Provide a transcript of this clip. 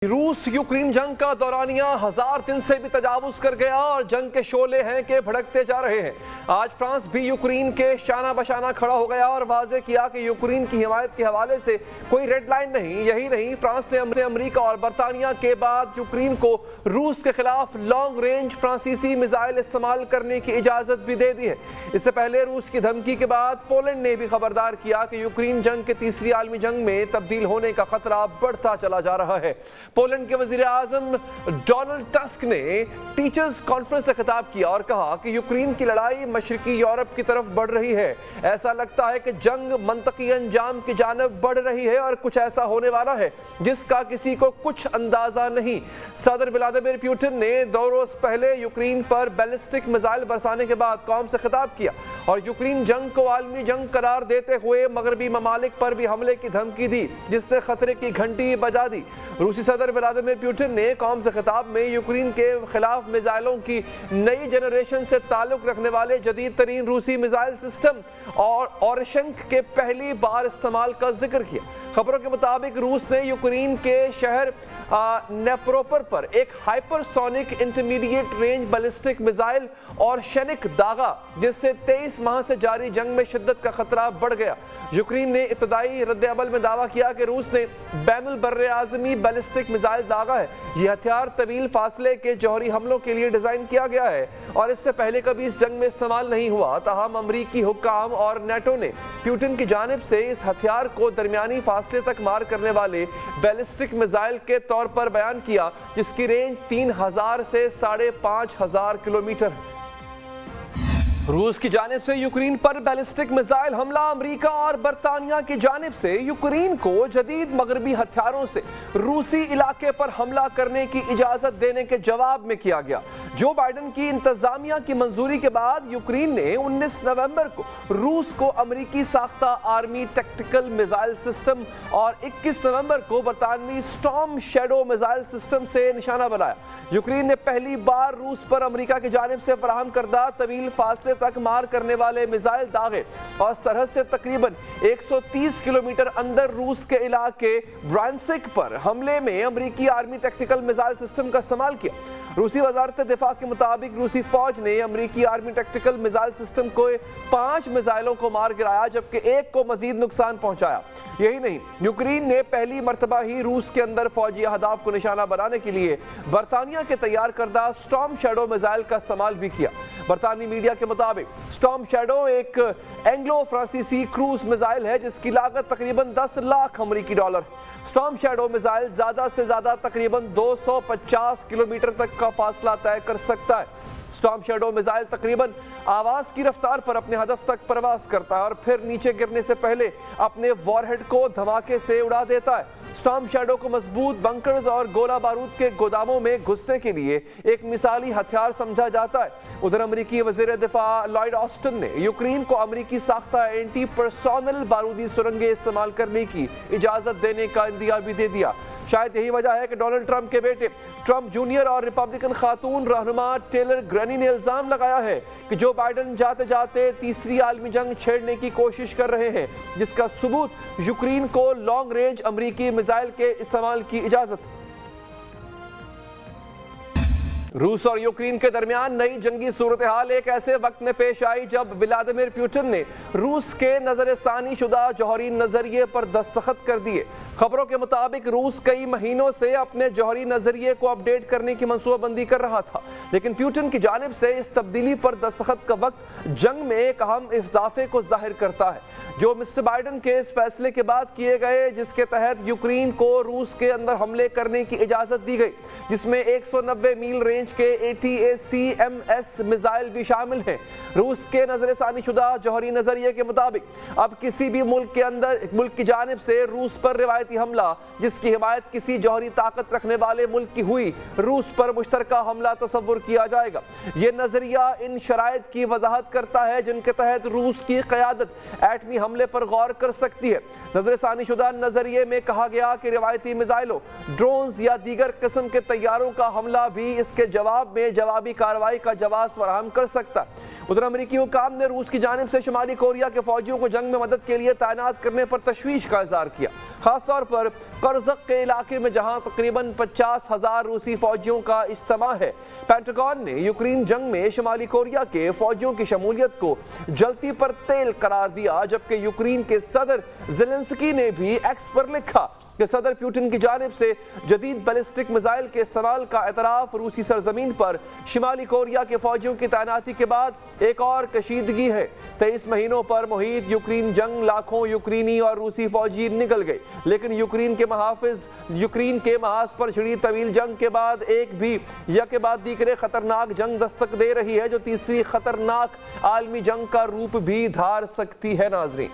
रूस यूक्रेन जंग का दौरानिया 1000 दिन से भी तजावुज कर गया और जंग के शोले हैं कि भड़कते जा रहे हैं। आज फ्रांस भी यूक्रेन के शाना बशाना खड़ा हो गया और वाज़े किया कि यूक्रेन की हिमायत के हवाले से कोई रेड लाइन नहीं। यही नहीं, फ्रांस ने अमेरिका और बरतानिया के बाद यूक्रेन को रूस के खिलाफ लॉन्ग रेंज फ्रांसीसी मिसाइल इस्तेमाल करने की इजाज़त भी दे दी है। इससे पहले रूस की धमकी के बाद पोलैंड ने भी खबरदार किया कि यूक्रेन जंग के तीसरी आलमी जंग में तब्दील होने का खतरा बढ़ता चला जा रहा है। पोलैंड के वजीर आज़म डोनाल्ड टस्क ने टीचर्स कॉन्फ्रेंस से खिताब किया और कहा कि यूक्रेन की लड़ाई मशरकी यूरोप की तरफ बढ़ रही है। ऐसा लगता है कि जंग मंतकी अंजाम की जानब बढ़ रही है और कुछ ऐसा होने वाला है जिसका किसी को कुछ अंदाजा नहीं। सदर व्लादिमीर पुतिन ने 2 रोज पहले यूक्रेन पर बैलिस्टिक मिसाइल बरसाने के बाद कौम से खिताब किया और यूक्रेन जंग को आलमी जंग करार देते हुए मगरबी ममालिक पर भी हमले की धमकी दी, जिसने खतरे की घंटी बजा दी। रूसी सदर व्लादिमीर पुतिन ने कौम से खिताब में यूक्रेन के खिलाफ मिसाइलों की नई जनरेशन से ताल्लुक रखने वाले जदीद तरीन रूसी मिसाइल सिस्टम और ओरेशेंक के पहली बार इस्तेमाल का जिक्र किया। खबरों के मुताबिक रूस ने यूक्रेन के शहर नेप्रोपर पर एक hypersonic intermediate range ballistic missile और शनिक दागा, जिससे 23 माह से जारी जंग में शिद्दत का खतरा बढ़ गया। यूक्रेन ने इब्तदाई रद्द-ए-अमल में दावा किया कि रूस ने बैनुल बर्रे आज़मी बैलिस्टिक मिसाइल दागा है। यह हथियार तवील फासले के जौहरी हमलों के लिए डिजाइन किया गया है और इससे पहले कभी इस जंग में इस्तेमाल नहीं हुआ। ताहम अमरीकी हुक्काम और नेटो ने पुतिन की जानिब से इस हथियार को दरमियानी फासले तक मार करने वाले बैलिस्टिक मिसाइल के तौर पर बयान किया, जिसकी रेंज 3000 से 5500 किलोमीटर है। रूस की जानिब से यूक्रेन पर बैलिस्टिक मिसाइल हमला अमेरिका और बरतानिया की जानिब से यूक्रेन को जदीद मगरबी हथियारों से रूसी इलाके पर हमला करने की इजाजत देने के जवाब में किया गया। जो बाइडेन की इंतजामिया की मंजूरी के बाद यूक्रेन ने 19 नवंबर को रूस को अमेरिकी साख्ता आर्मी टैक्टिकल मिसाइल सिस्टम और 21 नवंबर को बरतानवी स्टॉर्म शैडो मिसाइल सिस्टम से निशाना बनाया। यूक्रेन ने पहली बार रूस पर अमेरिका की जानिब से फराहम करदा तवील फासले तक मार करने वाले मिसाइल दागे और सरहद से तकरीबन 130 किलोमीटर अंदर रूस के इलाके ब्रांसिक पर हमले में अमेरिकी आर्मी टैक्टिकल मिसाइल सिस्टम का इस्तेमाल किया। रूसी वजारत दिफा के मुताबिक रूसी फौज ने अमेरिकी आर्मी टैक्टिकल मिसाइल सिस्टम को 5 मिसाइलों को मार गिराया, जबकि 1 को मजीद नुकसान पहुंचाया। यही नहीं, यूक्रेन ने पहली मर्तबा ही रूस के अंदर फौजी अहदाफ को निशाना बनाने के लिए बरतानिया के तैयार करदा स्टॉर्म शैडो मिसाइल का इस्तेमाल भी किया। बरतानी मीडिया के मुताबिक स्टॉर्म शैडो एक एंग्लो फ्रांसीसी क्रूज मिसाइल है जिसकी लागत तकरीबन 10 लाख अमेरिकी डॉलर। स्टॉर्म शैडो मिसाइल ज्यादा से ज्यादा तकरीबन 250 किलोमीटर तक का फासला तय कर सकता है। स्टॉर्म शैडो मिसाइल तकरीबन आवाज की रफ्तार पर अपने हदफ तक प्रवास करता है और फिर नीचे गिरने से पहले अपने वॉरहेड को धमाके से उड़ा देता है। स्टॉर्म शैडो को मजबूत बंकर्स और गोला बारूद के गोदामों में घुसने के लिए एक मिसाली हथियार समझा जाता है। उधर अमेरिकी वजीर दिफा लॉयड ऑस्टिन ने यूक्रेन को अमेरिकी साख्ता एंटी पर्सोनल बारूदी सुरंगें इस्तेमाल करने की इजाजत देने का इंदिया भी दे दिया। शायद यही वजह है कि डोनाल्ड ट्रंप के बेटे ट्रंप जूनियर और रिपब्लिकन खातून रहनुमा टेलर ग्रैनी ने इल्जाम लगाया है कि जो बाइडेन जाते जाते तीसरी आलमी जंग छेड़ने की कोशिश कर रहे हैं, जिसका सबूत यूक्रेन को लॉन्ग रेंज अमेरिकी मिसाइल के इस्तेमाल की इजाजत। रूस और यूक्रेन के दरमियान नई जंगी सूरत हाल एक ऐसे वक्त में पेश आई जब व्लादिमीर पुतिन ने रूस के नजरसानी शुदा जौहरी नजरिए पर दस्तखत कर दिए। खबरों के मुताबिक रूस कई महीनों से अपने जौहरी नजरिए को अपडेट करने की मंसूबाबंदी कर रहा था, लेकिन पुतिन की जानिब से इस तब्दीली पर दस्तखत का वक्त जंग में एक अहम इजाफे को जाहिर करता है जो मिस्टर बाइडेन के इस फैसले के बाद किए गए, जिसके तहत यूक्रेन को रूस के अंदर हमले करने की इजाजत दी गई, जिसमें 190 मील रेंज के ATACMS मिसाइल भी शामिल हैं। रूस के नजरसानी शुदा जौहरी नजरिए के मुताबिक अब किसी भी मुल्क के अंदर मुल्क की जानिब से रूस पर रिवायती हमला जिसकी हिमायत किसी जौहरी ताकत रखने वाले मुल्क की हुई, रूस पर मुश्तरका हमला तस्वुर किया जाएगा। यह नजरिया इन शराइत की वजाहत करता है जिनके तहत रूस की क़यादत एटमी हमले पर गौर कर सकती है। नजरसानी शुदा नजरिए में कहा गया कि रिवायती मिसाइलों, ड्रोन्स या दीगर किस्म के तैयारों का हमला भी इसके जवाब में जवाबी कार्रवाई का जवाब फराहम कर सकता है। उधर अमेरिकी हुकाम ने रूस की जानिब से शुमाली कोरिया के फौजियों को जंग में मदद के लिए तैनात करने पर तशवीश का इजहार किया, खासतौर पर कर्ज़क के इलाके में जहां तकरीबन 50,000 रूसी फौजियों का इज्तिमा है। पेंटागन ने यूक्रेन जंग में शुमाली कोरिया के फौजियों की शमूलियत को जलती पर तेल करार दिया, जबकि यूक्रेन के सदर ज़ेलेंस्की ने भी एक्स पर लिखा कि सदर पुतिन की जानिब से जदीद बैलिस्टिक मिसाइल के इस्तेमाल का एतराफ़ रूसी सरजमीन पर शुमाली कोरिया के फौजियों की तैनाती के बाद एक और कशीदगी है। 23 महीनों पर मुहित यूक्रेन जंग लाखों यूक्रेनी और रूसी फौजी निकल गए, लेकिन यूक्रेन के महाज पर छिड़ी तवील जंग के बाद एक भी के बाद दीगरे खतरनाक जंग दस्तक दे रही है, जो तीसरी खतरनाक आलमी जंग का रूप भी धार सकती है। नाज़रीन।